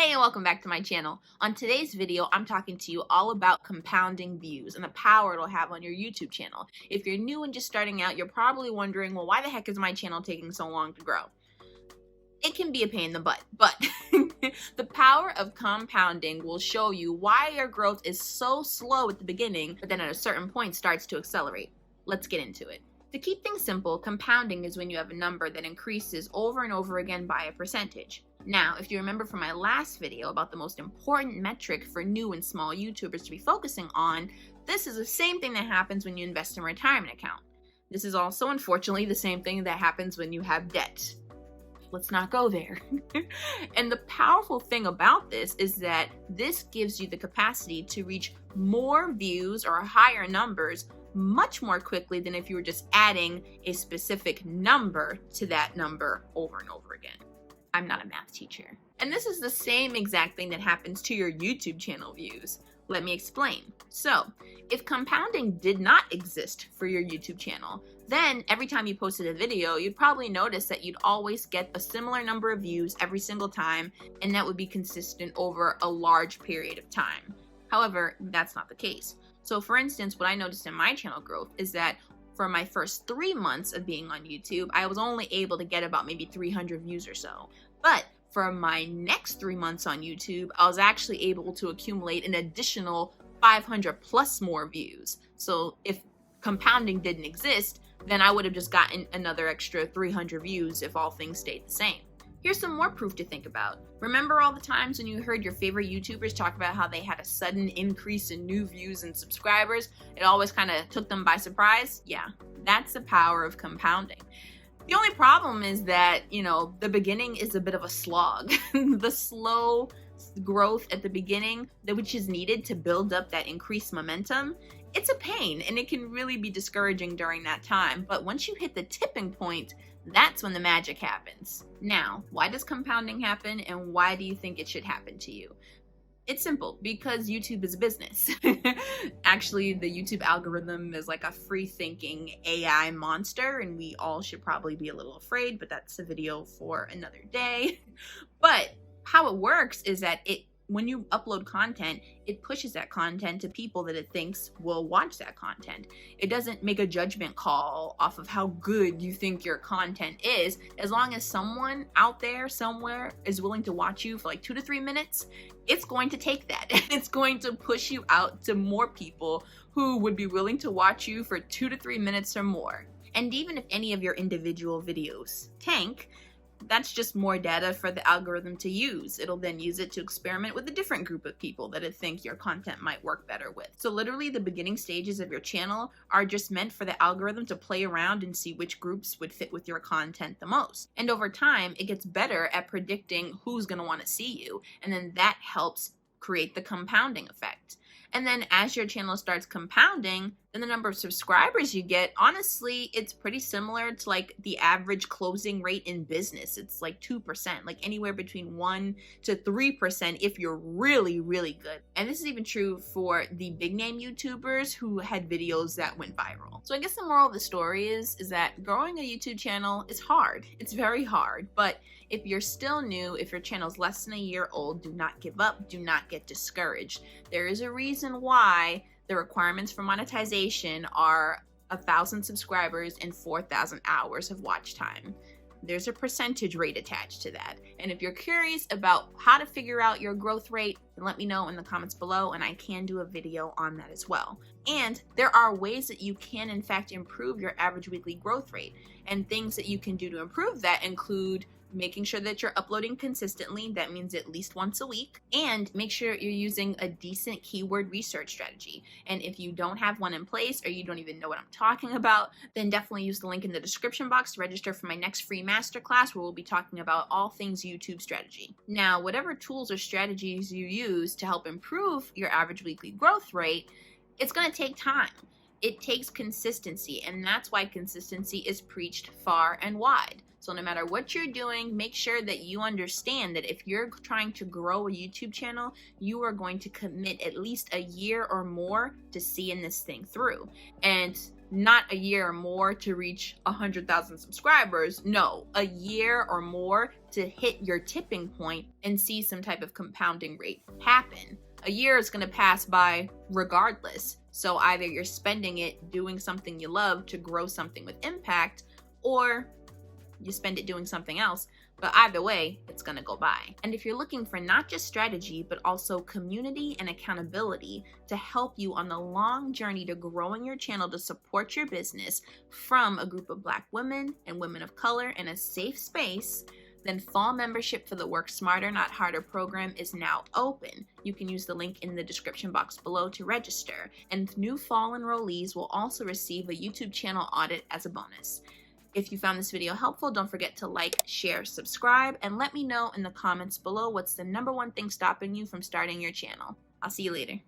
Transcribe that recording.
Hey, and welcome back to my channel. On today's video, I'm talking to you all about compounding views and the power it'll have on your YouTube channel. If you're new and just starting out, you're probably wondering, well, why the heck is my channel taking so long to grow? It can be a pain in the butt, but the power of compounding will show you why your growth is so slow at the beginning, but then at a certain point starts to accelerate. Let's get into it. To keep things simple, compounding is when you have a number that increases over and over again by a percentage. Now, if you remember from my last video about the most important metric for new and small YouTubers to be focusing on, this is the same thing that happens when you invest in a retirement account. This is also, unfortunately, the same thing that happens when you have debt. Let's not go there. And the powerful thing about this is that this gives you the capacity to reach more views or higher numbers much more quickly than if you were just adding a specific number to that number over and over again. I'm not a math teacher. And this is the same exact thing that happens to your YouTube channel views. Let me explain. So, if compounding did not exist for your YouTube channel, then every time you posted a video, you'd probably notice that you'd always get a similar number of views every single time, and that would be consistent over a large period of time. However, that's not the case. So for instance, what I noticed in my channel growth is that for my first 3 months of being on YouTube, I was only able to get about maybe 300 views or so. But for my next 3 months on YouTube, I was actually able to accumulate an additional 500 plus more views. So if compounding didn't exist, then I would have just gotten another extra 300 views if all things stayed the same. Here's some more proof to think about. Remember all the times when you heard your favorite YouTubers talk about how they had a sudden increase in new views and subscribers? It always kind of took them by surprise? Yeah, that's the power of compounding. The only problem is that, the beginning is a bit of a slog. The slow growth at the beginning, which is needed to build up that increased momentum, it's a pain and it can really be discouraging during that time. But once you hit the tipping point, that's when the magic happens. Now, why does compounding happen and why do you think it should happen to you? It's simple, because YouTube is a business. Actually, the YouTube algorithm is like a free-thinking AI monster, and we all should probably be a little afraid, but that's a video for another day. But how it works is that when you upload content, it pushes that content to people that it thinks will watch that content. It doesn't make a judgment call off of how good you think your content is. As long as someone out there somewhere is willing to watch you for like 2 to 3 minutes, it's going to take that. It's going to push you out to more people who would be willing to watch you for 2 to 3 minutes or more. And even if any of your individual videos tank, that's just more data for the algorithm to use. It'll then use it to experiment with a different group of people that it think your content might work better with. So literally the beginning stages of your channel are just meant for the algorithm to play around and see which groups would fit with your content the most. And over time, it gets better at predicting who's going to want to see you. And then that helps create the compounding effect. And then as your channel starts compounding, then the number of subscribers you get, honestly, it's pretty similar to like the average closing rate in business. It's like 2%, like anywhere between 1 to 3% if you're really, really good. And this is even true for the big name YouTubers who had videos that went viral. So I guess the moral of the story is that growing a YouTube channel is hard. It's very hard, but if you're still new, if your channel's less than a year old, do not give up, do not get discouraged. There is a reason why the requirements for monetization are 1,000 subscribers and 4,000 hours of watch time. There's a percentage rate attached to that. And if you're curious about how to figure out your growth rate, then let me know in the comments below and I can do a video on that as well. And there are ways that you can in fact improve your average weekly growth rate. And things that you can do to improve that include making sure that you're uploading consistently, that means at least once a week, and make sure you're using a decent keyword research strategy. And if you don't have one in place or you don't even know what I'm talking about, then definitely use the link in the description box to register for my next free masterclass where we'll be talking about all things YouTube strategy. Now, whatever tools or strategies you use to help improve your average weekly growth rate, it's going to take time. It takes consistency, and that's why consistency is preached far and wide. So no matter what you're doing, make sure that you understand that if you're trying to grow a YouTube channel, you are going to commit at least a year or more to seeing this thing through. And not a year or more to reach 100,000 subscribers. No, a year or more to hit your tipping point and see some type of compounding rate happen. A year is going to pass by regardless. So either you're spending it doing something you love to grow something with impact, or you spend it doing something else. But either way, it's going to go by. And if you're looking for not just strategy, but also community and accountability to help you on the long journey to growing your channel to support your business from a group of Black women and women of color in a safe space, then fall membership for the Work Smarter, Not Harder program is now open. You can use the link in the description box below to register. And new fall enrollees will also receive a YouTube channel audit as a bonus. If you found this video helpful, don't forget to like, share, subscribe, and let me know in the comments below what's the #1 thing stopping you from starting your channel. I'll see you later.